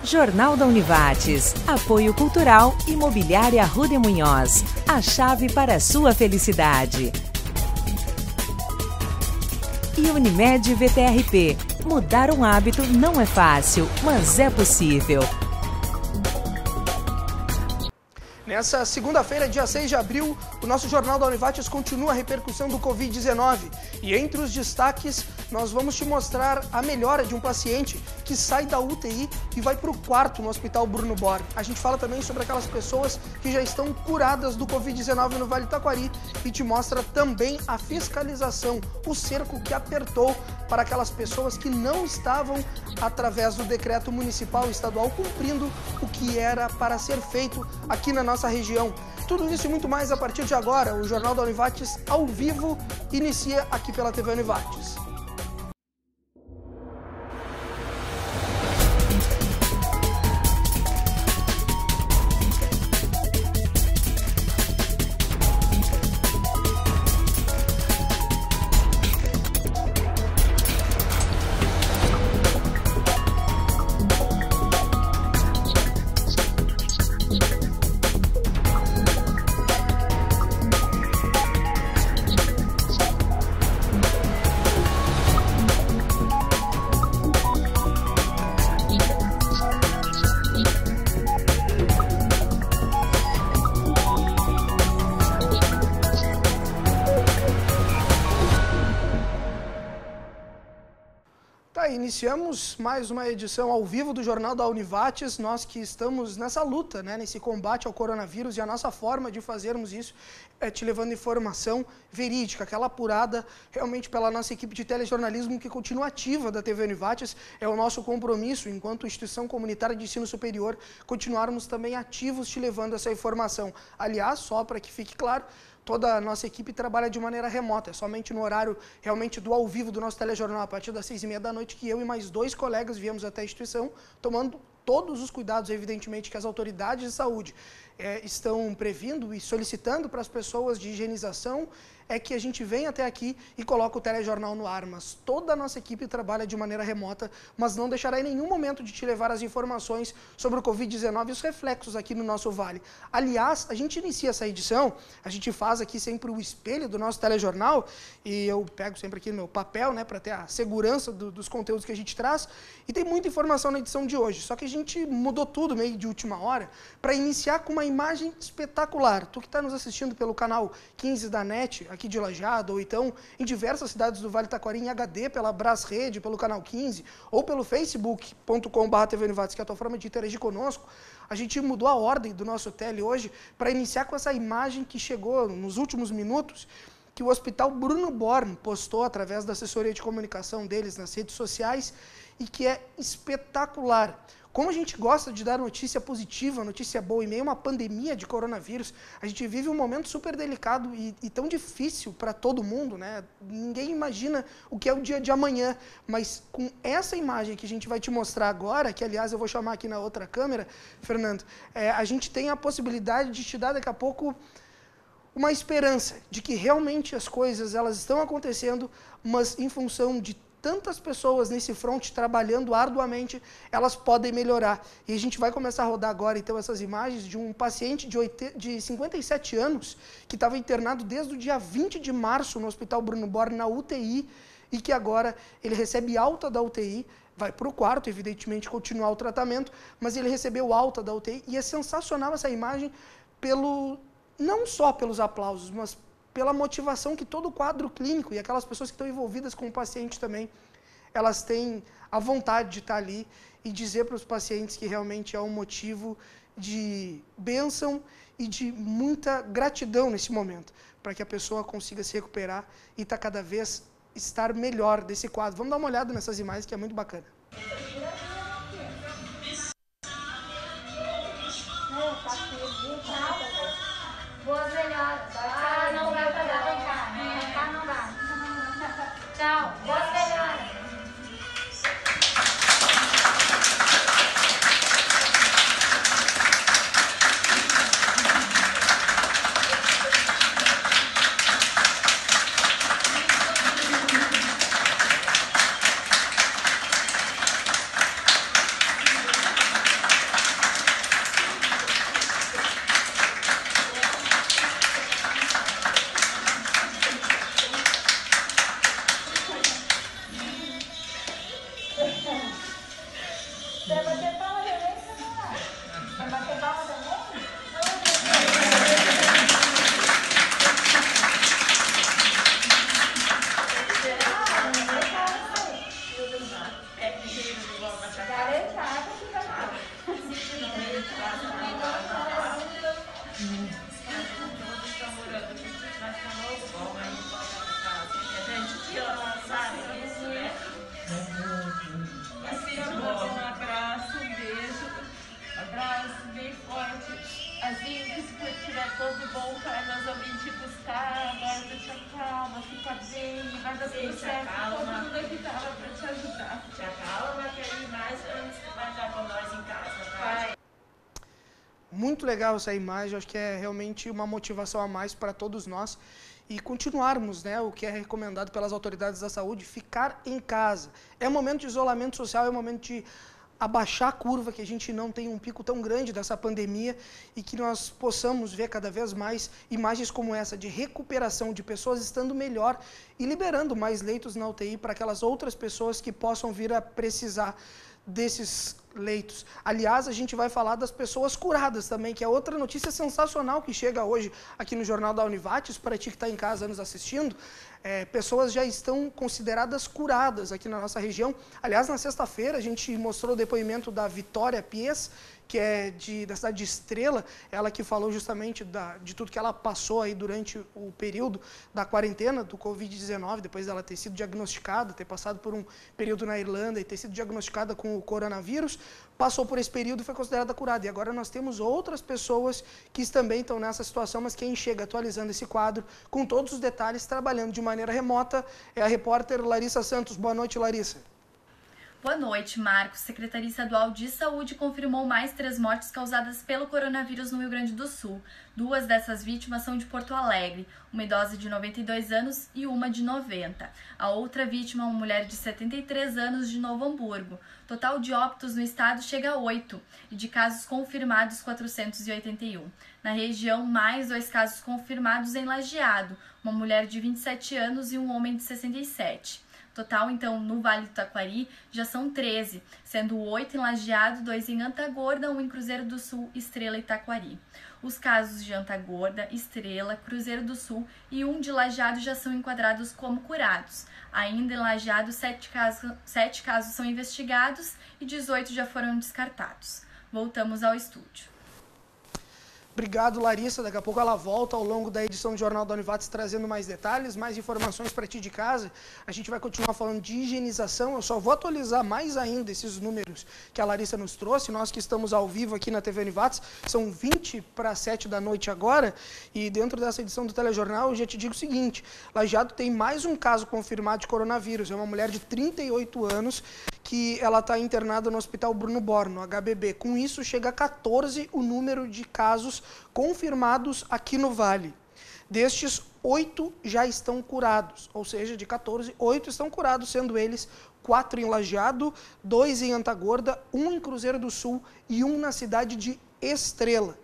Jornal da Univates. Apoio Cultural Imobiliária Rude Munhoz. A chave para a sua felicidade. E Unimed VTRP. Mudar um hábito não é fácil, mas é possível. Nessa segunda-feira, dia 6 de abril, o nosso Jornal da Univates continua a repercussão do Covid-19. E entre os destaques, nós vamos te mostrar a melhora de um paciente que sai da UTI e vai para o quarto no Hospital Bruno Born. A gente fala também sobre aquelas pessoas que já estão curadas do Covid-19 no Vale do Taquari e te mostra também a fiscalização, o cerco que apertou para aquelas pessoas que não estavam, através do decreto municipal e estadual, cumprindo o que era para ser feito aqui na nossa região. Tudo isso e muito mais a partir de agora. O Jornal da Univates ao vivo inicia aqui pela TV Univates. Iniciamos mais uma edição ao vivo do Jornal da Univates, nós que estamos nessa luta, nesse combate ao coronavírus, e a nossa forma de fazermos isso é te levando informação verídica, aquela apurada realmente pela nossa equipe de telejornalismo que continua ativa da TV Univates. É o nosso compromisso, enquanto instituição comunitária de ensino superior, continuarmos também ativos te levando essa informação. Aliás, só para que fique claro, toda a nossa equipe trabalha de maneira remota, é somente no horário realmente do ao vivo do nosso telejornal, a partir das 6h30 da noite, que eu e mais 2 colegas viemos até a instituição, tomando todos os cuidados, evidentemente, que as autoridades de saúde estão previndo e solicitando para as pessoas de higienização, é que a gente vem até aqui e coloca o telejornal no ar. Mas toda a nossa equipe trabalha de maneira remota, mas não deixará em nenhum momento de te levar as informações sobre o Covid-19 e os reflexos aqui no nosso vale. Aliás, a gente inicia essa edição, a gente faz aqui sempre o espelho do nosso telejornal, e eu pego sempre aqui no meu papel, para ter a segurança dos conteúdos que a gente traz, e tem muita informação na edição de hoje, só que a gente mudou tudo meio de última hora, para iniciar com uma imagem espetacular. Tu que está nos assistindo pelo canal 15 da NET, aqui de Lajeado, ou então em diversas cidades do Vale do Taquari em HD, pela Brás Rede, pelo canal 15, ou pelo facebook.com/TV Univates, que é a tua forma de interagir conosco. A gente mudou a ordem do nosso tele hoje para iniciar com essa imagem que chegou nos últimos minutos, que o Hospital Bruno Born postou através da assessoria de comunicação deles nas redes sociais, e que é espetacular. Como a gente gosta de dar notícia positiva, notícia boa, em meio a uma pandemia de coronavírus, a gente vive um momento super delicado e tão difícil para todo mundo, Ninguém imagina o que é o dia de amanhã, mas com essa imagem que a gente vai te mostrar agora, que aliás eu vou chamar aqui na outra câmera, Fernando, a gente tem a possibilidade de te dar daqui a pouco uma esperança de que realmente as coisas elas estão acontecendo, mas em função de tantas pessoas nesse front trabalhando arduamente, elas podem melhorar. E a gente vai começar a rodar agora, então, essas imagens de um paciente de 57 anos, que estava internado desde o dia 20 de março no Hospital Bruno Born, na UTI, e que agora ele recebe alta da UTI, vai para o quarto, evidentemente, continuar o tratamento, mas ele recebeu alta da UTI, e é sensacional essa imagem, não só pelos aplausos, mas pela motivação que todo o quadro clínico e aquelas pessoas que estão envolvidas com o paciente também, elas têm a vontade de estar ali e dizer para os pacientes que realmente é um motivo de bênção e de muita gratidão nesse momento, para que a pessoa consiga se recuperar e cada vez estar melhor desse quadro. Vamos dar uma olhada nessas imagens, que é muito bacana. Boas melhoras. Não vai pagar. Não dá. Tchau. Boas melhoras. casa que vai ter. Todos estão morando aqui, vai ficar novo, bom, aí não pode ir pra casa. A gente que ama, sabe isso, né? Assim, um abraço, um beijo, abraço bem forte. Assim, que se tiver tudo bom, cara, nós vamos vir te buscar, agora deixa calma, fica bem, vai dar tudo certo, todo mundo aqui tava pra te ajudar. Te acalma, que aí mais anos vai estar com nós em casa, vai. Muito legal essa imagem, acho que é realmente uma motivação a mais para todos nós e continuarmos, né, o que é recomendado pelas autoridades da saúde, ficar em casa. É um momento de isolamento social, é um momento de abaixar a curva, que a gente não tenha um pico tão grande dessa pandemia e que nós possamos ver cada vez mais imagens como essa de recuperação de pessoas estando melhor e liberando mais leitos na UTI para aquelas outras pessoas que possam vir a precisar desses leitos. Aliás, a gente vai falar das pessoas curadas também, que é outra notícia sensacional que chega hoje aqui no Jornal da Univates, para ti que está em casa nos assistindo. Pessoas já estão consideradas curadas aqui na nossa região. Aliás, na sexta-feira a gente mostrou o depoimento da Vitória Pies, que é da cidade de Estrela, ela que falou justamente de tudo que ela passou aí durante o período da quarentena do Covid-19, depois dela ter sido diagnosticada, ter passado por um período na Irlanda e ter sido diagnosticada com o coronavírus, passou por esse período e foi considerada curada. E agora nós temos outras pessoas que também estão nessa situação, mas quem chega atualizando esse quadro com todos os detalhes, trabalhando de maneira remota, é a repórter Larissa Santos. Boa noite, Larissa. Boa noite, Marcos. Secretaria Estadual de Saúde confirmou mais 3 mortes causadas pelo coronavírus no Rio Grande do Sul. 2 dessas vítimas são de Porto Alegre, uma idosa de 92 anos e uma de 90. A outra vítima é uma mulher de 73 anos de Novo Hamburgo. Total de óbitos no estado chega a 8 e de casos confirmados 481. Na região, mais 2 casos confirmados em Lajeado, uma mulher de 27 anos e um homem de 67. Total, então, no Vale do Taquari, já são 13, sendo 8 em Lajeado, 2 em Antagorda, 1 em Cruzeiro do Sul, Estrela e Taquari. Os casos de Antagorda, Estrela, Cruzeiro do Sul e 1 de Lajeado já são enquadrados como curados. Ainda em Lajeado, 7 casos são investigados e 18 já foram descartados. Voltamos ao estúdio. Obrigado, Larissa. Daqui a pouco ela volta ao longo da edição do Jornal da Univates trazendo mais detalhes, mais informações para ti de casa. A gente vai continuar falando de higienização. Eu só vou atualizar mais ainda esses números que a Larissa nos trouxe. Nós que estamos ao vivo aqui na TV Univates, são 20:07 da noite agora. E dentro dessa edição do telejornal, eu já te digo o seguinte: Lajeado tem mais um caso confirmado de coronavírus. É uma mulher de 38 anos que ela está internada no Hospital Bruno Borno, HBB. Com isso, chega a 14 o número de casos confirmados aqui no Vale. Destes, 8 já estão curados, ou seja, de 14, 8 estão curados, sendo eles 4 em Lajeado, 2 em Antagorda, 1 em Cruzeiro do Sul e 1 na cidade de Estrela.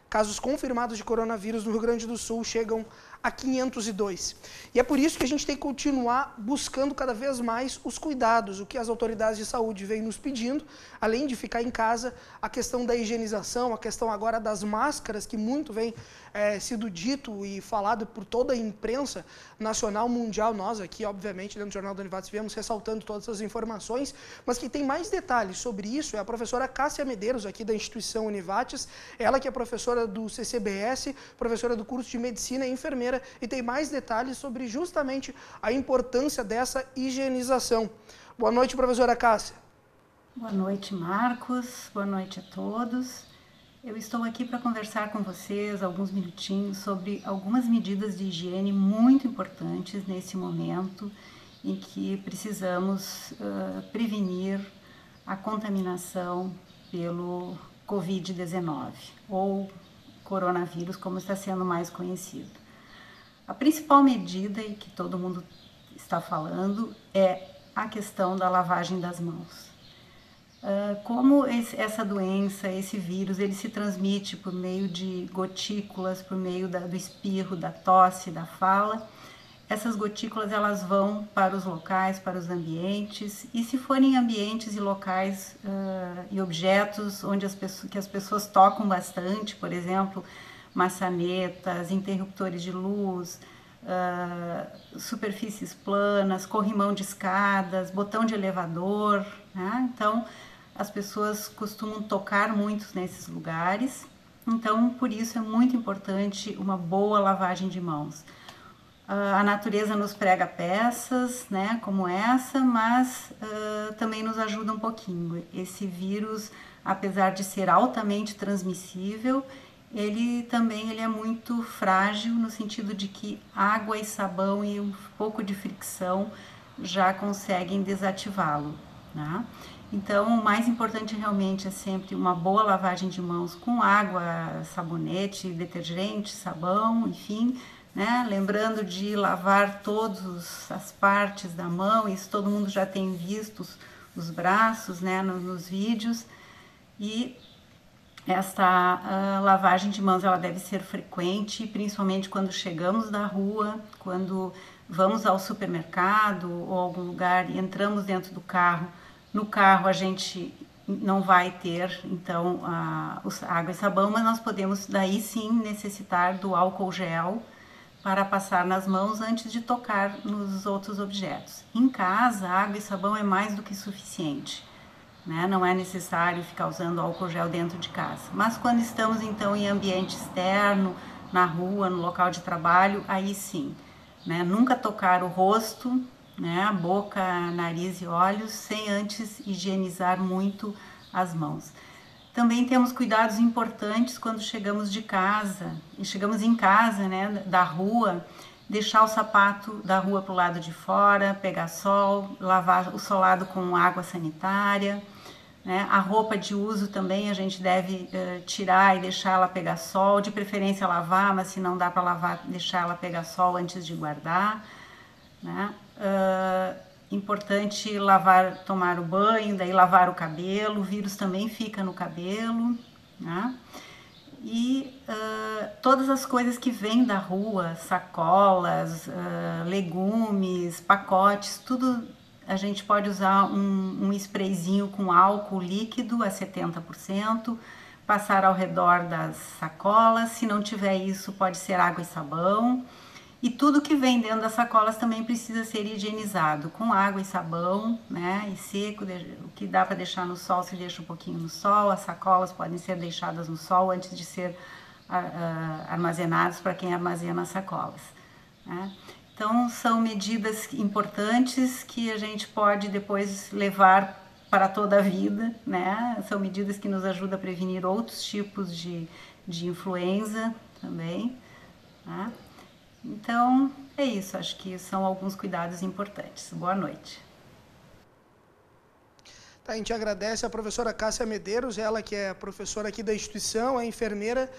Casos confirmados de coronavírus no Rio Grande do Sul chegam a 502. E é por isso que a gente tem que continuar buscando cada vez mais os cuidados, o que as autoridades de saúde vêm nos pedindo, além de ficar em casa, a questão da higienização, a questão agora das máscaras, que muito vem sido dito e falado por toda a imprensa nacional, mundial. Nós aqui, obviamente, dentro do Jornal da Univates, viemos ressaltando todas essas informações, mas quem tem mais detalhes sobre isso é a professora Cássia Medeiros, aqui da instituição Univates, ela que é professora do CCBS, professora do curso de Medicina e enfermeira, e tem mais detalhes sobre justamente a importância dessa higienização. Boa noite, professora Cássia. Boa noite, Marcos. Boa noite a todos. Eu estou aqui para conversar com vocês alguns minutinhos sobre algumas medidas de higiene muito importantes nesse momento em que precisamos prevenir a contaminação pelo Covid-19 ou coronavírus, como está sendo mais conhecido. A principal medida, e que todo mundo está falando, é a questão da lavagem das mãos. Como essa doença, esse vírus, ele se transmite por meio de gotículas, por meio do espirro, da tosse, da fala, essas gotículas elas vão para os locais, para os ambientes, e se forem ambientes e locais e objetos onde que as pessoas tocam bastante, por exemplo, maçanetas, interruptores de luz, superfícies planas, corrimão de escadas, botão de elevador, né? Então, as pessoas costumam tocar muito nesses lugares, então por isso é muito importante uma boa lavagem de mãos. A natureza nos prega peças, né, como essa, mas também nos ajuda um pouquinho. Esse vírus, apesar de ser altamente transmissível, ele é muito frágil no sentido de que água e sabão e um pouco de fricção já conseguem desativá-lo, né? Então, o mais importante realmente é sempre uma boa lavagem de mãos com água, sabonete, detergente, sabão, enfim, né? Lembrando de lavar todas as partes da mão, isso todo mundo já tem visto, os braços, né, nos vídeos. E esta lavagem de mãos ela deve ser frequente, principalmente quando chegamos da rua, quando vamos ao supermercado ou algum lugar e entramos dentro do carro. No carro a gente não vai ter, então, água e sabão, mas nós podemos daí sim necessitar do álcool gel para passar nas mãos antes de tocar nos outros objetos. Em casa, água e sabão é mais do que suficiente, né? Não é necessário ficar usando álcool gel dentro de casa. Mas quando estamos então em ambiente externo, na rua, no local de trabalho, aí sim, né? Nunca tocar o rosto, né? A boca, nariz e olhos, sem antes higienizar muito as mãos. Também temos cuidados importantes quando chegamos de casa, e chegamos em casa, né, da rua, deixar o sapato da rua para o lado de fora, pegar sol, lavar o solado com água sanitária, né? A roupa de uso também a gente deve tirar e deixar ela pegar sol, de preferência lavar, mas se não dá para lavar, deixar ela pegar sol antes de guardar, né? Importante tomar o banho, daí lavar o cabelo, o vírus também fica no cabelo, né? E todas as coisas que vêm da rua, sacolas, legumes, pacotes, tudo a gente pode usar um sprayzinho com álcool líquido a 70%, passar ao redor das sacolas. Se não tiver isso, pode ser água e sabão. E tudo que vem dentro das sacolas também precisa ser higienizado com água e sabão, né? E seco, o que dá para deixar no sol se deixa um pouquinho no sol. As sacolas podem ser deixadas no sol antes de ser armazenadas para quem armazena as sacolas, né? Então são medidas importantes que a gente pode depois levar para toda a vida, né? São medidas que nos ajudam a prevenir outros tipos de influenza também, né? Então, é isso, acho que são alguns cuidados importantes. Boa noite. Tá, a gente agradece a professora Cássia Medeiros, ela que é professora aqui da instituição, é enfermeira,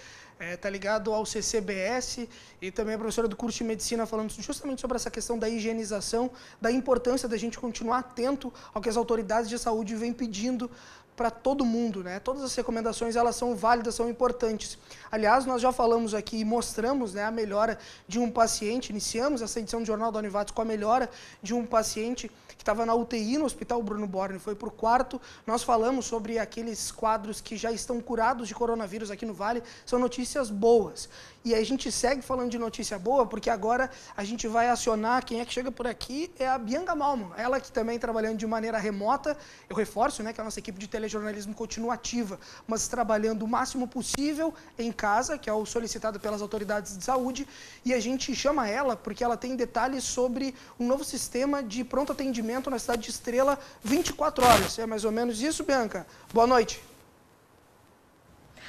tá ligado ao CCBS, e também a professora do curso de medicina, falando justamente sobre essa questão da higienização, da importância da gente continuar atento ao que as autoridades de saúde vêm pedindo para todo mundo, né? Todas as recomendações, elas são válidas, são importantes. Aliás, nós já falamos aqui e mostramos, né, a melhora de um paciente, iniciamos essa edição do Jornal da Univates com a melhora de um paciente que estava na UTI no Hospital Bruno Borne, foi para o quarto. Nós falamos sobre aqueles quadros que já estão curados de coronavírus aqui no Vale, são notícias boas. E a gente segue falando de notícia boa, porque agora a gente vai acionar, quem é que chega por aqui é a Bianca Malman, ela que também trabalhando de maneira remota. Eu reforço, né, que a nossa equipe de telejornalismo continua ativa, mas trabalhando o máximo possível em casa, que é o solicitado pelas autoridades de saúde, e a gente chama ela porque ela tem detalhes sobre um novo sistema de pronto atendimento na cidade de Estrela, 24 horas. É mais ou menos isso, Bianca? Boa noite.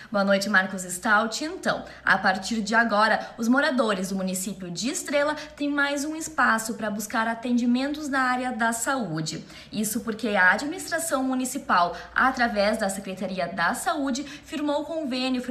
Boa noite, Marcos Stout. Então, a partir de agora, os moradores do município de Estrela têm mais um espaço para buscar atendimentos na área da saúde. Isso porque a administração municipal, através da Secretaria da Saúde, firmou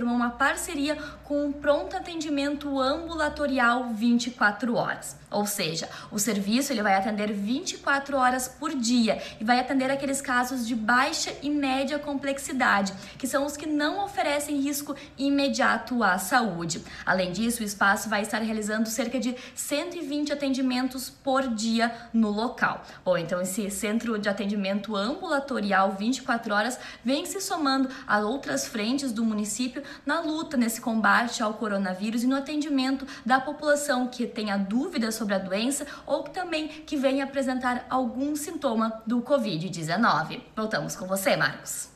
uma parceria com um pronto atendimento ambulatorial 24 horas. Ou seja, o serviço ele vai atender 24 horas por dia e vai atender aqueles casos de baixa e média complexidade, que são os que não oferecem oferecem risco imediato à saúde. Além disso, o espaço vai estar realizando cerca de 120 atendimentos por dia no local. Bom, então esse centro de atendimento ambulatorial 24 horas vem se somando a outras frentes do município na luta nesse combate ao coronavírus e no atendimento da população que tenha dúvidas sobre a doença ou que também que venha apresentar algum sintoma do Covid-19. Voltamos com você, Marcos.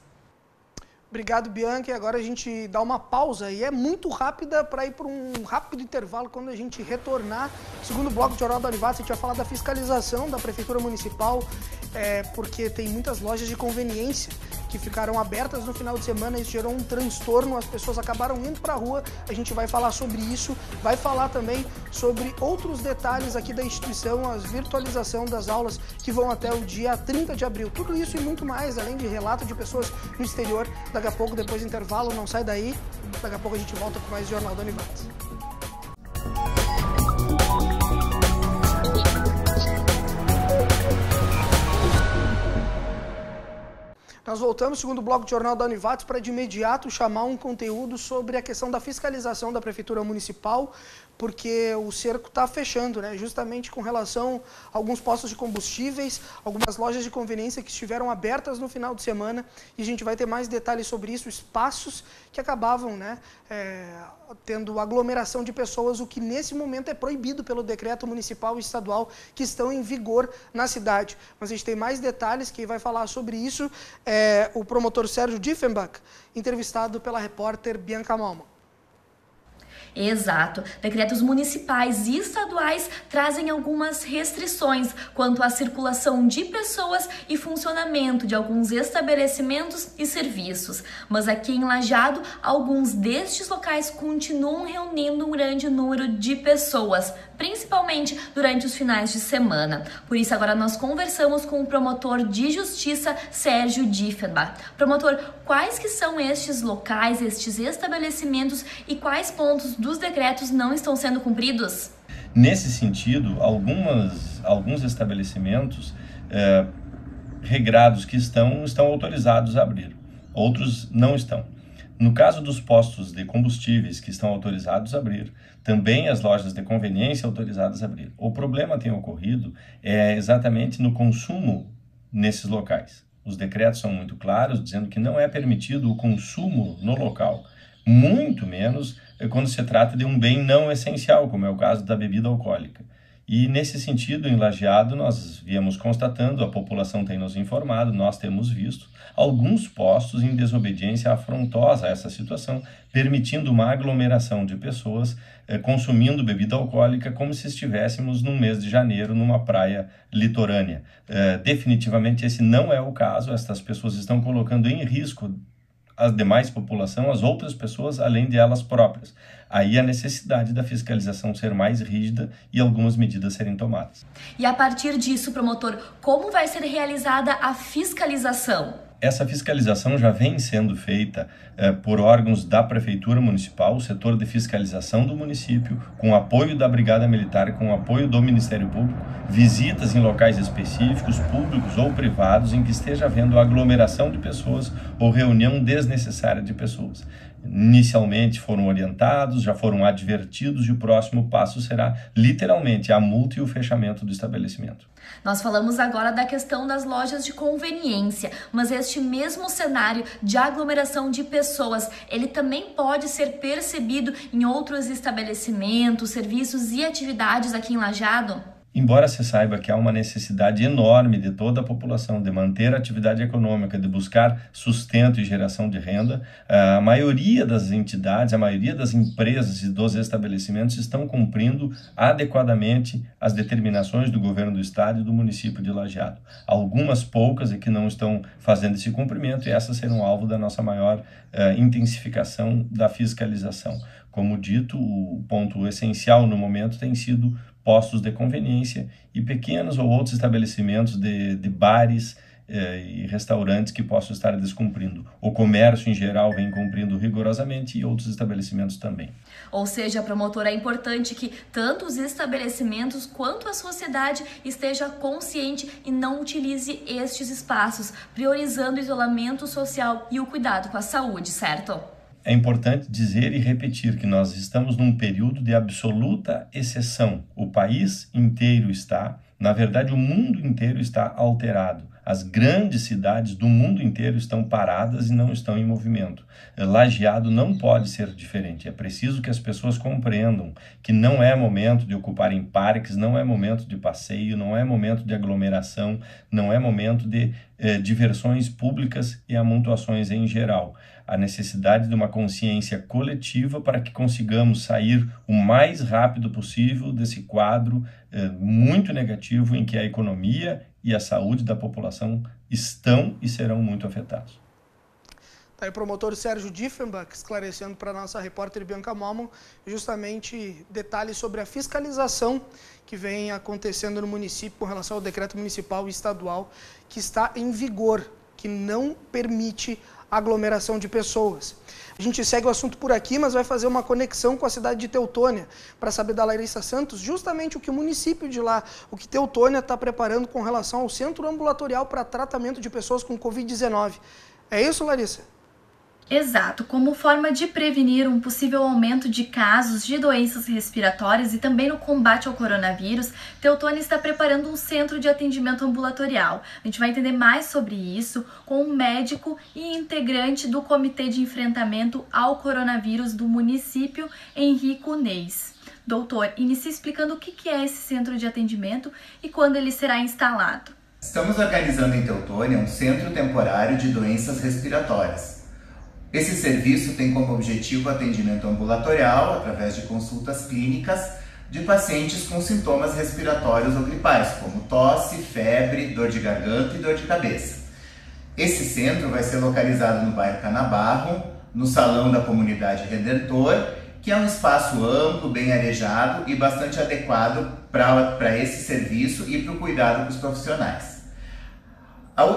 Obrigado, Bianca. E agora a gente dá uma pausa e é muito rápida para ir para um rápido intervalo. Quando a gente retornar, segundo bloco do Jornal da Univates, a gente vai falar da fiscalização da Prefeitura Municipal, porque tem muitas lojas de conveniência que ficaram abertas no final de semana. Isso gerou um transtorno, as pessoas acabaram indo para a rua. A gente vai falar sobre isso, vai falar também sobre outros detalhes aqui da instituição, a virtualização das aulas que vão até o dia 30 de abril. Tudo isso e muito mais, além de relato de pessoas no exterior. Daqui a pouco, depois do intervalo, não sai daí. Daqui a pouco a gente volta com mais Jornal da Univates. Nós voltamos, segundo bloco de Jornal da Univates, para de imediato chamar um conteúdo sobre a questão da fiscalização da Prefeitura Municipal, porque o cerco está fechando, né? Justamente com relação a alguns postos de combustíveis, algumas lojas de conveniência que estiveram abertas no final de semana, e a gente vai ter mais detalhes sobre isso, espaços que acabavam, né, tendo aglomeração de pessoas, o que nesse momento é proibido pelo decreto municipal e estadual que estão em vigor na cidade. Mas a gente tem mais detalhes, quem vai falar sobre isso é o promotor Sérgio Diefenbach, entrevistado pela repórter Bianca Malman. Exato. Decretos municipais e estaduais trazem algumas restrições quanto à circulação de pessoas e funcionamento de alguns estabelecimentos e serviços. Mas aqui em Lajeado, alguns destes locais continuam reunindo um grande número de pessoas, principalmente durante os finais de semana. Por isso, agora nós conversamos com o promotor de justiça, Sérgio Diefenbach. Promotor, quais que são estes locais, estes estabelecimentos e quais pontos dos decretos não estão sendo cumpridos? Nesse sentido, alguns estabelecimentos regrados que estão autorizados a abrir, outros não estão. No caso dos postos de combustíveis que estão autorizados a abrir, também as lojas de conveniência autorizadas a abrir. O problema tem ocorrido exatamente no consumo nesses locais. Os decretos são muito claros, dizendo que não é permitido o consumo no local, muito menos quando se trata de um bem não essencial, como é o caso da bebida alcoólica. E nesse sentido, em Lajeado, nós viemos constatando, a população tem nos informado, nós temos visto alguns postos em desobediência afrontosa a essa situação, permitindo uma aglomeração de pessoas consumindo bebida alcoólica como se estivéssemos num mês de janeiro numa praia litorânea. Definitivamente esse não é o caso, estas pessoas estão colocando em risco a demais população, as outras pessoas, além de elas próprias. Aí a necessidade da fiscalização ser mais rígida e algumas medidas serem tomadas. E a partir disso, promotor, como vai ser realizada a fiscalização? Essa fiscalização já vem sendo feita por órgãos da Prefeitura Municipal, o setor de fiscalização do município, com apoio da Brigada Militar, com apoio do Ministério Público, visitas em locais específicos, públicos ou privados, em que esteja havendo aglomeração de pessoas ou reunião desnecessária de pessoas. Inicialmente foram orientados, já foram advertidos e o próximo passo será literalmente a multa e o fechamento do estabelecimento. Nós falamos agora da questão das lojas de conveniência, mas este mesmo cenário de aglomeração de pessoas, ele também pode ser percebido em outros estabelecimentos, serviços e atividades aqui em Lajeado? Embora se saiba que há uma necessidade enorme de toda a população de manter a atividade econômica, de buscar sustento e geração de renda, a maioria das entidades, a maioria das empresas e dos estabelecimentos estão cumprindo adequadamente as determinações do governo do estado e do município de Lajeado. Algumas poucas é que não estão fazendo esse cumprimento e essas serão alvo da nossa maior intensificação da fiscalização. Como dito, o ponto essencial no momento tem sido postos de conveniência e pequenos ou outros estabelecimentos de bares e restaurantes que possam estar descumprindo. O comércio em geral vem cumprindo rigorosamente e outros estabelecimentos também. Ou seja, promotor, é importante que tanto os estabelecimentos quanto a sociedade esteja consciente e não utilize estes espaços, priorizando o isolamento social e o cuidado com a saúde, certo? é importante dizer e repetir que nós estamos num período de absoluta exceção. O país inteiro está, na verdade, o mundo inteiro está alterado. As grandes cidades do mundo inteiro estão paradas e não estão em movimento. Lajeado não pode ser diferente. É preciso que as pessoas compreendam que não é momento de ocuparem parques, não é momento de passeio, não é momento de aglomeração, não é momento de diversões públicas e amontoações em geral. A necessidade de uma consciência coletiva para que consigamos sair o mais rápido possível desse quadro muito negativo em que a economia e a saúde da população estão e serão muito afetados. Tá aí o promotor Sérgio Diefenbach esclarecendo para a nossa repórter Bianca Malman justamente detalhes sobre a fiscalização que vem acontecendo no município com relação ao decreto municipal e estadual que está em vigor, que não permite aglomeração de pessoas. A gente segue o assunto por aqui, mas vai fazer uma conexão com a cidade de Teutônia para saber da Larissa Santos justamente o que o município de lá, o que Teutônia está preparando com relação ao centro ambulatorial para tratamento de pessoas com Covid-19. É isso, Larissa? Exato, como forma de prevenir um possível aumento de casos de doenças respiratórias e também no combate ao coronavírus, Teutônia está preparando um centro de atendimento ambulatorial. A gente vai entender mais sobre isso com um médico e integrante do Comitê de Enfrentamento ao Coronavírus do município, Henrico Neis. Doutor, inicie explicando o que é esse centro de atendimento e quando ele será instalado. Estamos organizando em Teutônia um centro temporário de doenças respiratórias. Esse serviço tem como objetivo o atendimento ambulatorial, através de consultas clínicas, de pacientes com sintomas respiratórios ou gripais, como tosse, febre, dor de garganta e dor de cabeça. Esse centro vai ser localizado no bairro Canabarro, no Salão da Comunidade Redentor, que é um espaço amplo, bem arejado e bastante adequado para esse serviço e para o cuidado dos profissionais.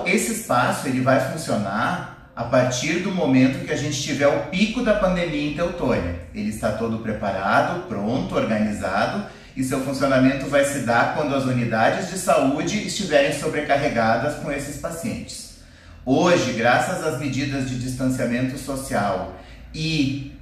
Esse espaço ele vai funcionar a partir do momento que a gente tiver o pico da pandemia em Teutônia. Ele está todo preparado, pronto, organizado, e seu funcionamento vai se dar quando as unidades de saúde estiverem sobrecarregadas com esses pacientes. Hoje, graças às medidas de distanciamento social e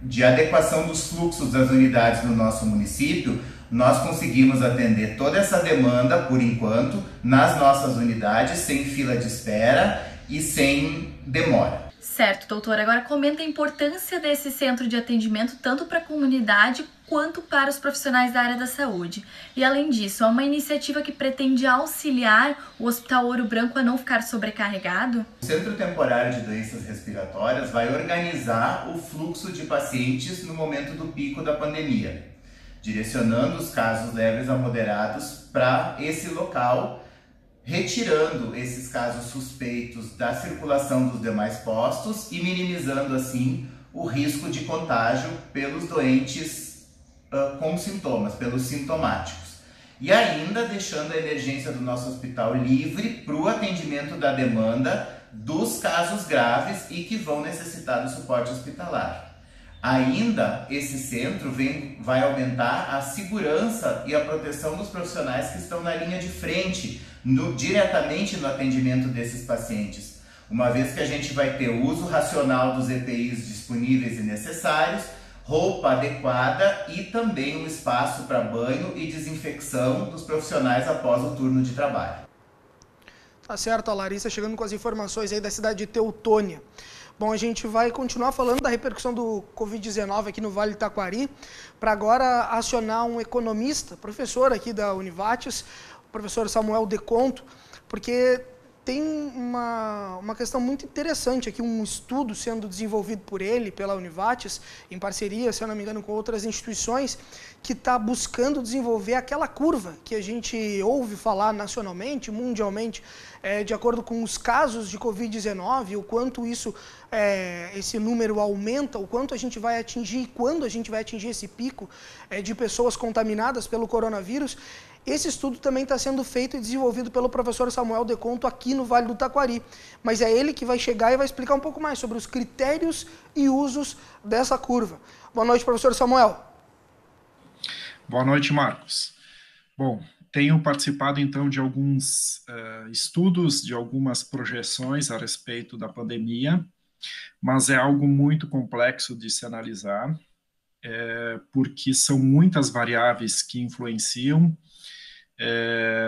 de adequação dos fluxos das unidades no nosso município, nós conseguimos atender toda essa demanda, por enquanto, nas nossas unidades, sem fila de espera e sem demora. Certo, doutor. Agora comenta a importância desse centro de atendimento tanto para a comunidade quanto para os profissionais da área da saúde. E além disso, é uma iniciativa que pretende auxiliar o Hospital Ouro Branco a não ficar sobrecarregado? O Centro Temporário de Doenças Respiratórias vai organizar o fluxo de pacientes no momento do pico da pandemia, direcionando os casos leves a moderados para esse local, retirando esses casos suspeitos da circulação dos demais postos e minimizando assim o risco de contágio pelos doentes com sintomas, pelos sintomáticos. E ainda deixando a emergência do nosso hospital livre para o atendimento da demanda dos casos graves e que vão necessitar do suporte hospitalar. Ainda esse centro vai aumentar a segurança e a proteção dos profissionais que estão na linha de frente, diretamente no atendimento desses pacientes, uma vez que a gente vai ter o uso racional dos EPIs disponíveis e necessários, roupa adequada e também um espaço para banho e desinfecção dos profissionais após o turno de trabalho. Tá certo, a Larissa chegando com as informações aí da cidade de Teutônia. Bom, a gente vai continuar falando da repercussão do Covid-19 aqui no Vale do Taquari, para agora acionar um economista, professor aqui da Univates, o professor Samuel Deconto, porque tem uma questão muito interessante aqui, um estudo sendo desenvolvido por ele, pela Univates, em parceria, se eu não me engano, com outras instituições, que está buscando desenvolver aquela curva que a gente ouve falar nacionalmente, mundialmente, de acordo com os casos de Covid-19, o quanto esse número aumenta, o quanto a gente vai atingir, quando a gente vai atingir esse pico de pessoas contaminadas pelo coronavírus. Esse estudo também está sendo feito e desenvolvido pelo professor Samuel Deconto aqui no Vale do Taquari, mas é ele que vai chegar e vai explicar um pouco mais sobre os critérios e usos dessa curva. Boa noite, professor Samuel. Boa noite, Marcos. Bom, tenho participado então de alguns estudos, de algumas projeções a respeito da pandemia, mas é algo muito complexo de se analisar, porque são muitas variáveis que influenciam.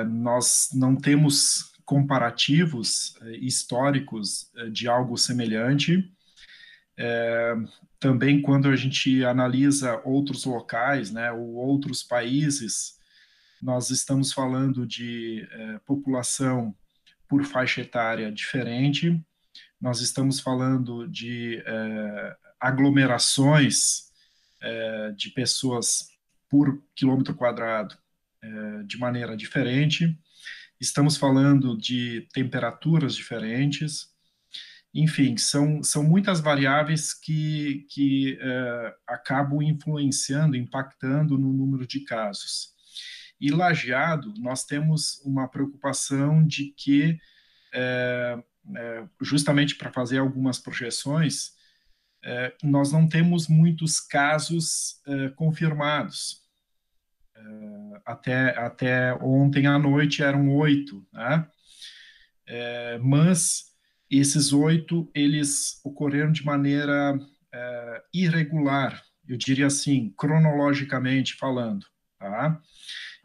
Nós não temos comparativos históricos de algo semelhante. Também quando a gente analisa outros locais, né, ou outros países, nós estamos falando de população por faixa etária diferente, nós estamos falando de aglomerações de pessoas por quilômetro quadrado de maneira diferente, estamos falando de temperaturas diferentes, enfim, são muitas variáveis que acabam influenciando, impactando no número de casos. E Lajeado, nós temos uma preocupação de que, justamente para fazer algumas projeções, nós não temos muitos casos confirmados. Até ontem à noite eram 8, né? Mas esses 8, eles ocorreram de maneira irregular, eu diria assim, cronologicamente falando, tá?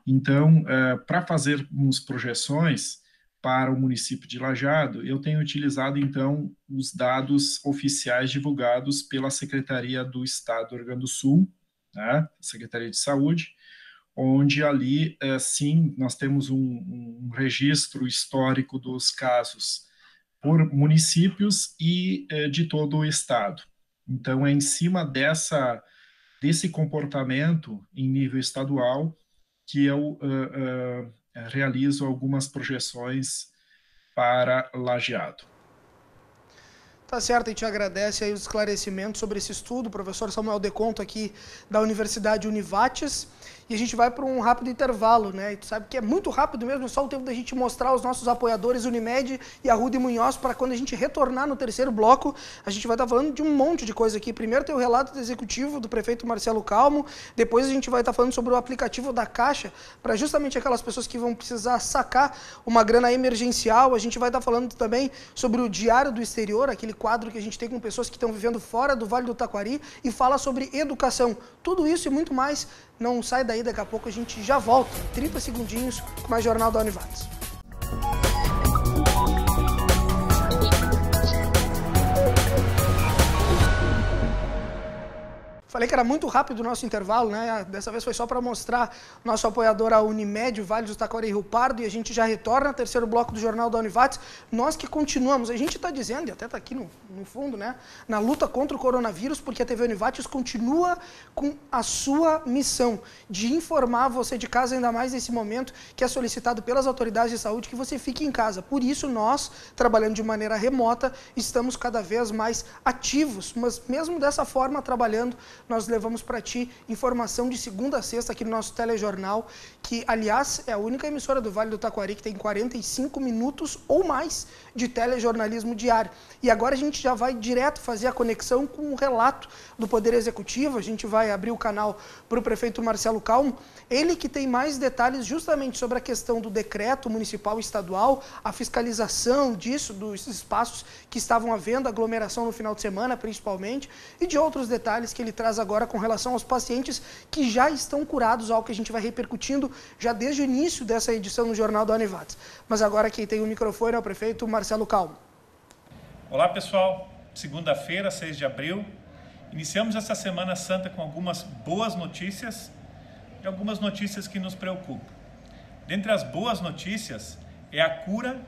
Então, para fazermos projeções para o município de Lajeado, eu tenho utilizado, então, os dados oficiais divulgados pela Secretaria do Estado do Rio Grande do Sul, né? Secretaria de Saúde, onde ali, sim, nós temos um registro histórico dos casos por municípios e de todo o estado. Então, é em cima desse comportamento em nível estadual que eu realizo algumas projeções para Lajeado. Tá certo, a gente agradece aí os esclarecimentos sobre esse estudo, o professor Samuel Deconto aqui da Universidade Univates. E a gente vai para um rápido intervalo, né? E tu sabe que é muito rápido mesmo, é só o tempo da gente mostrar os nossos apoiadores Unimed e Arruda e Munhoz, para quando a gente retornar no terceiro bloco, a gente vai estar falando de um monte de coisa aqui. Primeiro tem o relato do executivo do prefeito Marcelo Calmo, depois a gente vai estar falando sobre o aplicativo da Caixa, para justamente aquelas pessoas que vão precisar sacar uma grana emergencial. A gente vai estar falando também sobre o Diário do Exterior, aquele quadro que a gente tem com pessoas que estão vivendo fora do Vale do Taquari, e fala sobre educação. Tudo isso e muito mais. Não sai daí, daqui a pouco a gente já volta, 30 segundinhos, com mais Jornal da Univates. Falei que era muito rápido o nosso intervalo, né? Dessa vez foi só para mostrar nosso apoiador, a Unimed, o Vale do Taquari e Rio Pardo, e a gente já retorna ao terceiro bloco do Jornal da Univates. Nós que continuamos, a gente está dizendo, e até está aqui no fundo, né? Na luta contra o coronavírus, porque a TV Univates continua com a sua missão de informar você de casa, ainda mais nesse momento que é solicitado pelas autoridades de saúde que você fique em casa. Por isso nós, trabalhando de maneira remota, estamos cada vez mais ativos, mas mesmo dessa forma, trabalhando, nós levamos para ti informação de segunda a sexta aqui no nosso telejornal, que, aliás, é a única emissora do Vale do Taquari que tem 45 minutos ou mais de telejornalismo diário. E agora a gente já vai direto fazer a conexão com o relato do Poder Executivo. A gente vai abrir o canal para o prefeito Marcelo Calmo, ele que tem mais detalhes justamente sobre a questão do decreto municipal e estadual, a fiscalização disso, dos espaços que estavam à venda, aglomeração no final de semana principalmente, e de outros detalhes que ele traz agora com relação aos pacientes que já estão curados, algo que a gente vai repercutindo já desde o início dessa edição no Jornal da Univates. Mas agora quem tem o microfone é o prefeito Marcelo Calmo. Olá pessoal, segunda-feira, 6 de abril, iniciamos essa Semana Santa com algumas boas notícias e algumas notícias que nos preocupam. Dentre as boas notícias é a cura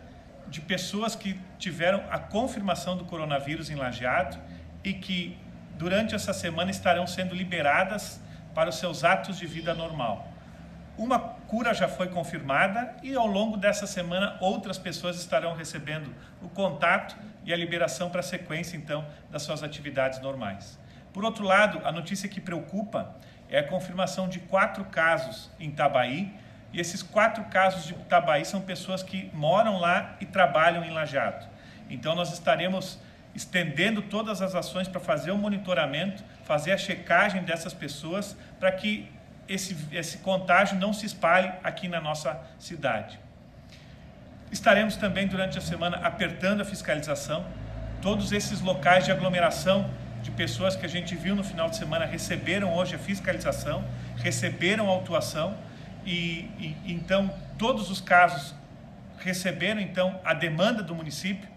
de pessoas que tiveram a confirmação do coronavírus em Lajeado e que durante essa semana estarão sendo liberadas para os seus atos de vida normal. Uma cura já foi confirmada e ao longo dessa semana outras pessoas estarão recebendo o contato e a liberação para a sequência, então, das suas atividades normais. Por outro lado, a notícia que preocupa é a confirmação de 4 casos em Itabaí, e esses 4 casos de Itabaí são pessoas que moram lá e trabalham em Lajeado. Então nós estaremos estendendo todas as ações para fazer o monitoramento, fazer a checagem dessas pessoas, para que esse contágio não se espalhe aqui na nossa cidade. Estaremos também durante a semana apertando a fiscalização Todos esses locais de aglomeração de pessoas que a gente viu no final de semana receberam hoje a fiscalização, receberam a autuação e então todos os casos receberam então a demanda do município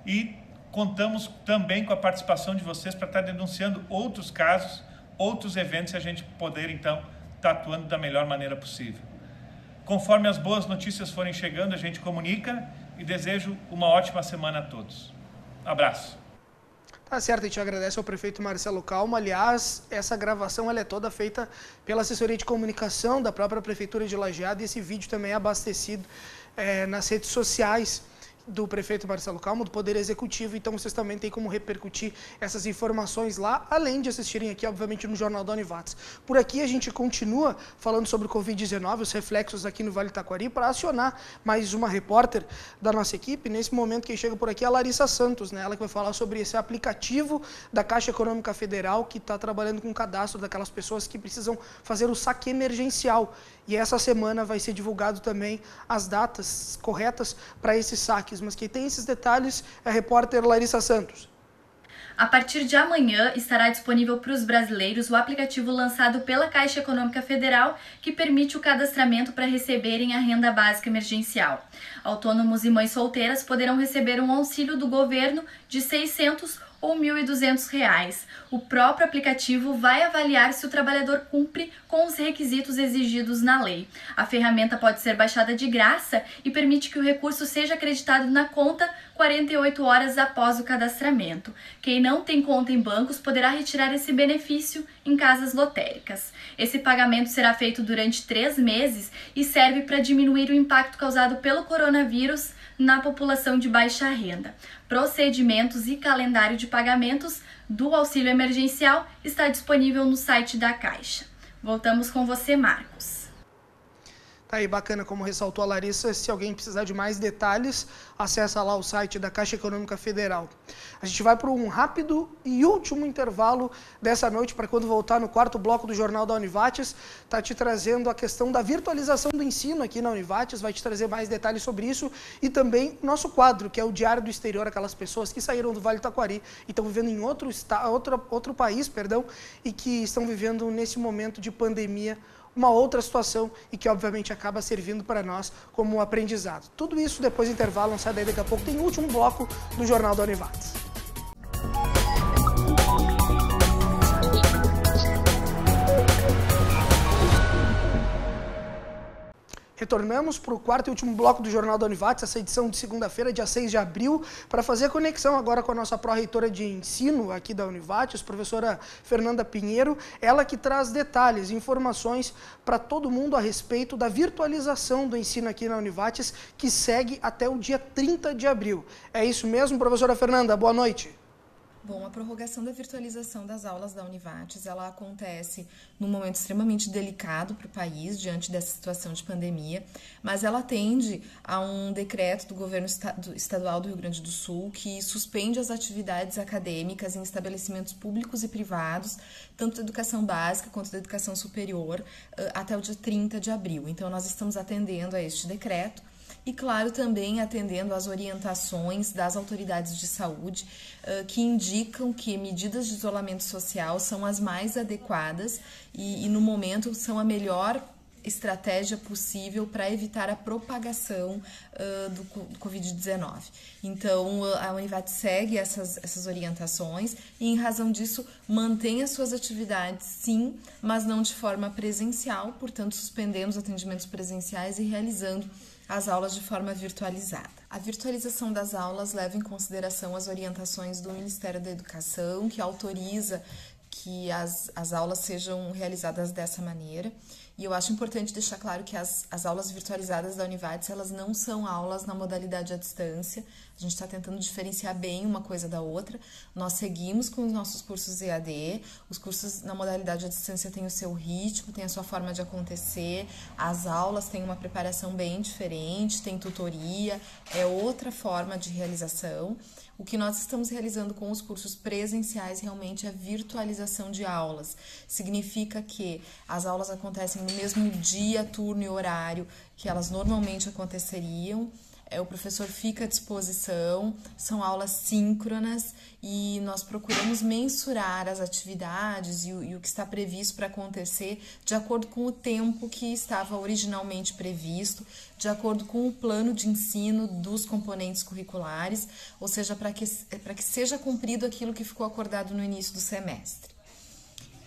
e contamos também com a participação de vocês para estar denunciando outros casos, outros eventos e a gente poder então estar atuando da melhor maneira possível. Conforme as boas notícias forem chegando, a gente comunica e desejo uma ótima semana a todos. Abraço. Tá certo, a gente agradece ao prefeito Marcelo Calma. Aliás, essa gravação ela é toda feita pela assessoria de comunicação da própria Prefeitura de Lajeado e esse vídeo também é abastecido nas redes sociais do prefeito Marcelo Calma, do Poder Executivo, então vocês também têm como repercutir essas informações lá, além de assistirem aqui, obviamente, no Jornal da Univates. Por aqui a gente continua falando sobre o Covid-19, os reflexos aqui no Vale do Taquari, para acionar mais uma repórter da nossa equipe. Nesse momento, quem chega por aqui é a Larissa Santos, né? Ela que vai falar sobre esse aplicativo da Caixa Econômica Federal, que está trabalhando com o cadastro daquelas pessoas que precisam fazer o saque emergencial. E essa semana vai ser divulgado também as datas corretas para esses saques. Mas quem tem esses detalhes é a repórter Larissa Santos. A partir de amanhã estará disponível para os brasileiros o aplicativo lançado pela Caixa Econômica Federal que permite o cadastramento para receberem a renda básica emergencial. Autônomos e mães solteiras poderão receber um auxílio do governo de R$ 600 ou R$ 1.200. O próprio aplicativo vai avaliar se o trabalhador cumpre com os requisitos exigidos na lei. A ferramenta pode ser baixada de graça e permite que o recurso seja acreditado na conta 48 horas após o cadastramento. Quem não tem conta em bancos poderá retirar esse benefício em casas lotéricas. Esse pagamento será feito durante 3 meses e serve para diminuir o impacto causado pelo coronavírus na população de baixa renda. Procedimentos e calendário de pagamentos do auxílio emergencial está disponível no site da Caixa. Voltamos com você, Marcos. Tá aí, bacana como ressaltou a Larissa. Se alguém precisar de mais detalhes, acessa lá o site da Caixa Econômica Federal. A gente vai para um rápido e último intervalo dessa noite, para quando voltar no quarto bloco do Jornal da Univates, tá te trazendo a questão da virtualização do ensino aqui na Univates, vai te trazer mais detalhes sobre isso e também nosso quadro, que é o Diário do Exterior, aquelas pessoas que saíram do Vale do Taquari e estão vivendo em outro país, e que estão vivendo nesse momento de pandemia uma outra situação e que obviamente acaba servindo para nós como aprendizado. Tudo isso depois do intervalo, não sai daí, daqui a pouco tem o último bloco do Jornal da Univates. Retornamos para o quarto e último bloco do Jornal da Univates, essa edição de segunda-feira, dia 6 de abril, para fazer a conexão agora com a nossa pró-reitora de ensino aqui da Univates, professora Fernanda Pinheiro, ela que traz detalhes, informações para todo mundo a respeito da virtualização do ensino aqui na Univates, que segue até o dia 30 de abril. É isso mesmo, professora Fernanda? Boa noite. Bom, a prorrogação da virtualização das aulas da Univates, ela acontece num momento extremamente delicado para o país, diante dessa situação de pandemia, mas ela atende a um decreto do governo estadual do Rio Grande do Sul que suspende as atividades acadêmicas em estabelecimentos públicos e privados, tanto da educação básica quanto da educação superior, até o dia 30 de abril. Então, nós estamos atendendo a este decreto. E, claro, também atendendo às orientações das autoridades de saúde que indicam que medidas de isolamento social são as mais adequadas e no momento, são a melhor estratégia possível para evitar a propagação do Covid-19. Então, a Univates segue essas orientações e, em razão disso, mantém as suas atividades, sim, mas não de forma presencial, portanto, suspendemos atendimentos presenciais e realizando as aulas de forma virtualizada. A virtualização das aulas leva em consideração as orientações do Ministério da Educação, que autoriza que as aulas sejam realizadas dessa maneira. E eu acho importante deixar claro que as aulas virtualizadas da Univates, elas não são aulas na modalidade à distância. A gente está tentando diferenciar bem uma coisa da outra. Nós seguimos com os nossos cursos EAD. Os cursos na modalidade à distância têm o seu ritmo, têm a sua forma de acontecer. As aulas têm uma preparação bem diferente, tem tutoria, é outra forma de realização. O que nós estamos realizando com os cursos presenciais realmente é a virtualização de aulas. Significa que as aulas acontecem no mesmo dia, turno e horário que elas normalmente aconteceriam. o professor fica à disposição, são aulas síncronas e nós procuramos mensurar as atividades e o que está previsto para acontecer de acordo com o tempo que estava originalmente previsto, de acordo com o plano de ensino dos componentes curriculares, ou seja, para que seja cumprido aquilo que ficou acordado no início do semestre.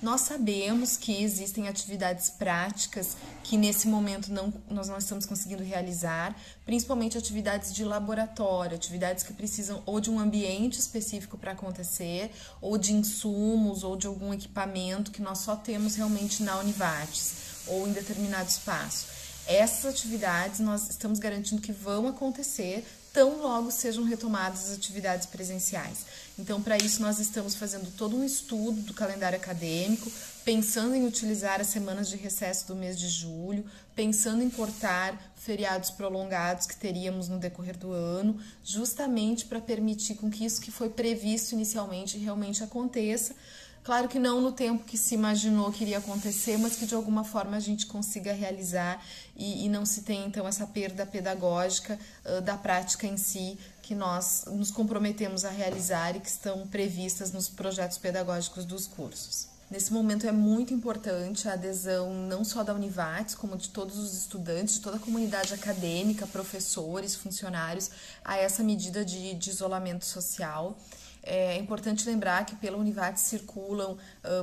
Nós sabemos que existem atividades práticas que nesse momento nós não estamos conseguindo realizar, principalmente atividades de laboratório, atividades que precisam ou de um ambiente específico para acontecer, ou de insumos, ou de algum equipamento que nós só temos realmente na Univates, ou em determinado espaço. Essas atividades nós estamos garantindo que vão acontecer tão logo sejam retomadas as atividades presenciais. Então, para isso, nós estamos fazendo todo um estudo do calendário acadêmico, pensando em utilizar as semanas de recesso do mês de julho, pensando em cortar feriados prolongados que teríamos no decorrer do ano, justamente para permitir com que isso que foi previsto inicialmente realmente aconteça. Claro que não no tempo que se imaginou que iria acontecer, mas que de alguma forma a gente consiga realizar e não se tenha então essa perda pedagógica da prática em si que nós nos comprometemos a realizar e que estão previstas nos projetos pedagógicos dos cursos. Nesse momento é muito importante a adesão não só da Univates, como de todos os estudantes, de toda a comunidade acadêmica, professores, funcionários, a essa medida de isolamento social. É importante lembrar que pela Univates circulam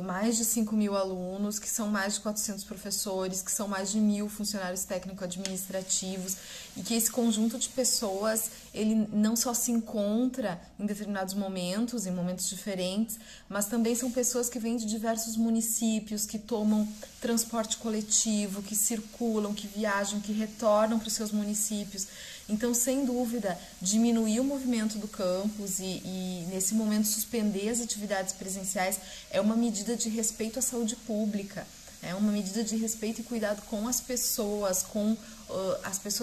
mais de 5.000 alunos, que são mais de 400 professores, que são mais de 1.000 funcionários técnico-administrativos e que esse conjunto de pessoas, ele não só se encontra em determinados momentos, em momentos diferentes, mas também são pessoas que vêm de diversos municípios, que tomam transporte coletivo, que circulam, que viajam, que retornam para os seus municípios. Então, sem dúvida, diminuir o movimento do campus e nesse momento, suspender as atividades presenciais é uma medida de respeito à saúde pública, é uma medida de respeito e cuidado com as pessoas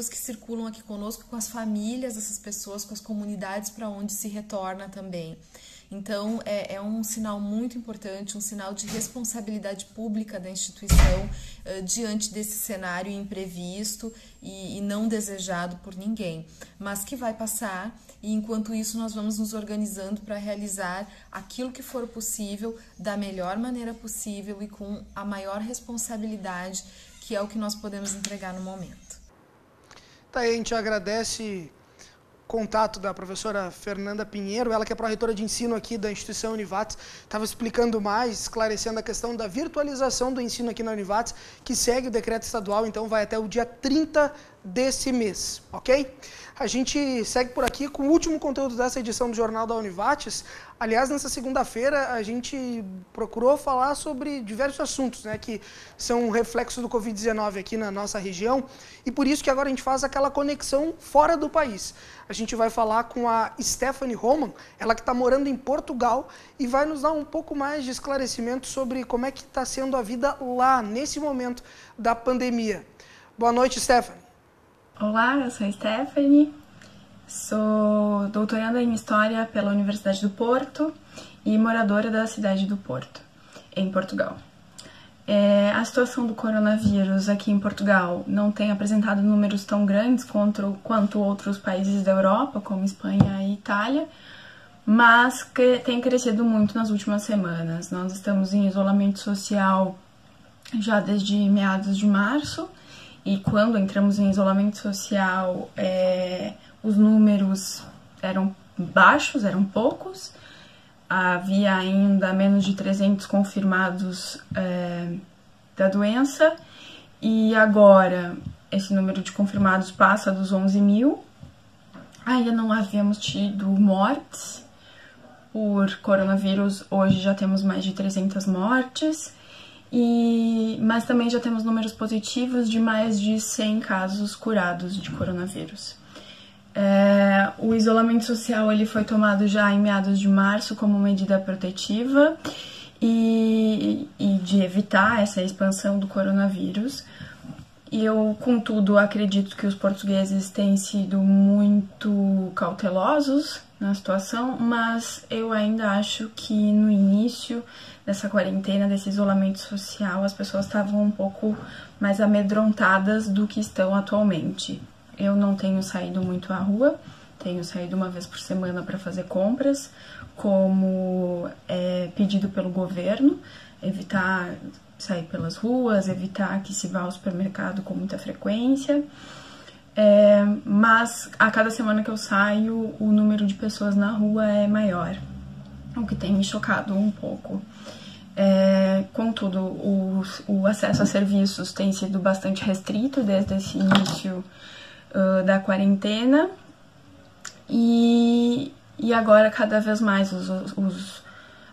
que circulam aqui conosco, com as famílias dessas pessoas, com as comunidades para onde se retorna também. Então, é um sinal muito importante, um sinal de responsabilidade pública da instituição diante desse cenário imprevisto e não desejado por ninguém, mas que vai passar e, enquanto isso, nós vamos nos organizando para realizar aquilo que for possível da melhor maneira possível e com a maior responsabilidade, que é o que nós podemos entregar no momento. Tá aí, a gente agradece contato da professora Fernanda Pinheiro, ela que é pró-reitora de ensino aqui da instituição Univates, estava explicando mais, esclarecendo a questão da virtualização do ensino aqui na Univates, que segue o decreto estadual, então vai até o dia 30 desse mês, ok? A gente segue por aqui com o último conteúdo dessa edição do Jornal da Univates. Aliás, nessa segunda-feira a gente procurou falar sobre diversos assuntos, né, que são um reflexo do Covid-19 aqui na nossa região, e por isso que agora a gente faz aquela conexão fora do país. A gente vai falar com a Stephanie Roman, ela que está morando em Portugal, e vai nos dar um pouco mais de esclarecimento sobre como é que está sendo a vida lá, nesse momento da pandemia. Boa noite, Stephanie. Olá, eu sou a Stephanie, sou doutoranda em História pela Universidade do Porto e moradora da cidade do Porto, em Portugal. A situação do coronavírus aqui em Portugal não tem apresentado números tão grandes quanto outros países da Europa, como Espanha e Itália, mas que tem crescido muito nas últimas semanas. Nós estamos em isolamento social já desde meados de março, e quando entramos em isolamento social, os números eram baixos, eram poucos. Havia ainda menos de 300 confirmados da doença. E agora, esse número de confirmados passa dos 11.000. Ainda não havíamos tido mortes por coronavírus. Hoje já temos mais de 300 mortes. Mas também já temos números positivos de mais de 100 casos curados de coronavírus. O isolamento social ele foi tomado já em meados de março como medida protetiva e de evitar essa expansão do coronavírus. Eu, contudo, acredito que os portugueses têm sido muito cautelosos na situação, mas eu ainda acho que no início dessa quarentena, desse isolamento social, as pessoas estavam um pouco mais amedrontadas do que estão atualmente. eu não tenho saído muito à rua, tenho saído uma vez por semana para fazer compras, como é pedido pelo governo, evitar sair pelas ruas, evitar que se vá ao supermercado com muita frequência. Mas a cada semana que eu saio, o número de pessoas na rua é maior, o que tem me chocado um pouco. Contudo, o acesso a serviços tem sido bastante restrito desde esse início da quarentena, e agora cada vez mais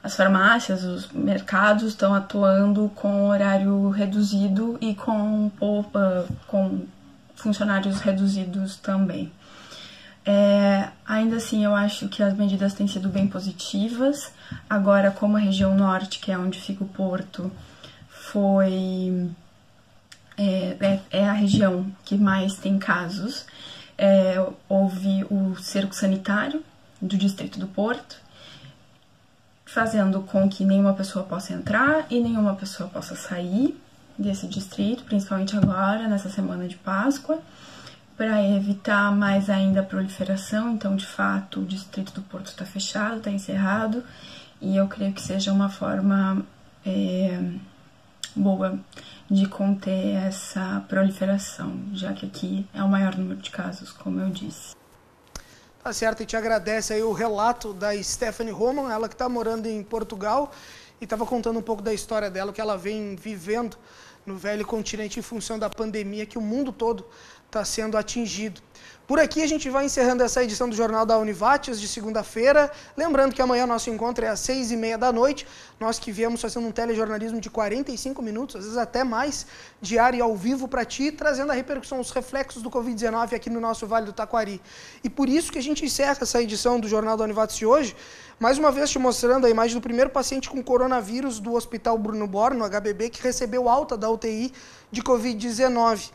as farmácias, os mercados estão atuando com horário reduzido e com funcionários reduzidos também. Ainda assim, eu acho que as medidas têm sido bem positivas. Agora, como a região norte, que é onde fica o porto, é a região que mais tem casos, houve o cerco sanitário do distrito do Porto, fazendo com que nenhuma pessoa possa entrar e nenhuma pessoa possa sair desse distrito, principalmente agora, nessa semana de Páscoa, para evitar mais ainda a proliferação. Então, de fato, o distrito do Porto está fechado, está encerrado, e eu creio que seja uma forma boa de conter essa proliferação, já que aqui é o maior número de casos, como eu disse. Tá certo, e te agradece aí o relato da Stephanie Roman, ela que está morando em Portugal e estava contando um pouco da história dela, o que ela vem vivendo no velho continente em função da pandemia que o mundo todo está sendo atingido. Por aqui a gente vai encerrando essa edição do Jornal da Univates de segunda-feira. Lembrando que amanhã nosso encontro é às 6h30 da noite. Nós que viemos fazendo um telejornalismo de 45 minutos, às vezes até mais, diário e ao vivo para ti, trazendo a repercussão, os reflexos do Covid-19 aqui no nosso Vale do Taquari. E por isso que a gente encerra essa edição do Jornal da Univates de hoje, mais uma vez te mostrando a imagem do primeiro paciente com coronavírus do Hospital Bruno Bor, no HBB, que recebeu alta da UTI de Covid-19.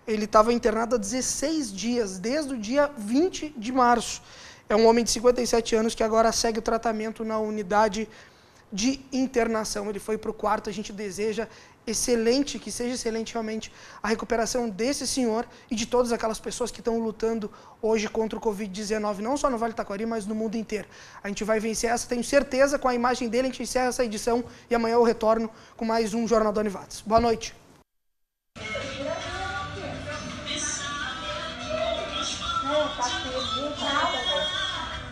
Ele estava internado há 16 dias, desde o dia 20 de março. É um homem de 57 anos que agora segue o tratamento na unidade de internação. Ele foi para o quarto. A gente deseja excelente, que seja excelente realmente a recuperação desse senhor e de todas aquelas pessoas que estão lutando hoje contra o Covid-19, não só no Vale do Taquari, mas no mundo inteiro. A gente vai vencer essa, tenho certeza, com a imagem dele. A gente encerra essa edição e amanhã eu retorno com mais um Jornal da Univates. Boa noite.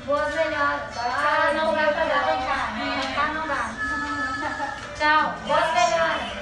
Boas melhoras. Não vai pra levantar. Não dá. Tchau. Boas melhoras.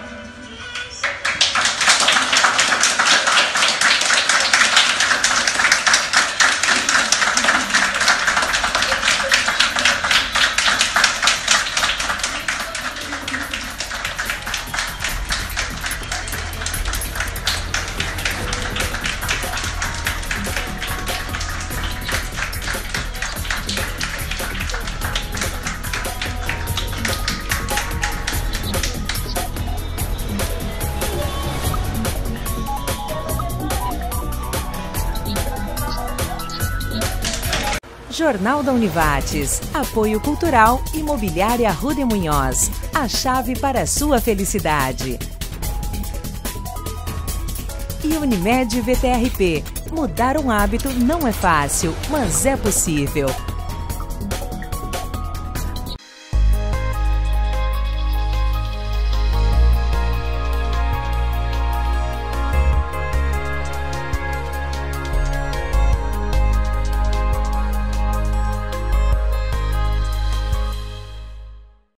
Jornal da Univates. Apoio Cultural Imobiliária Rude Munhoz. A chave para a sua felicidade. E Unimed VTRP. Mudar um hábito não é fácil, mas é possível.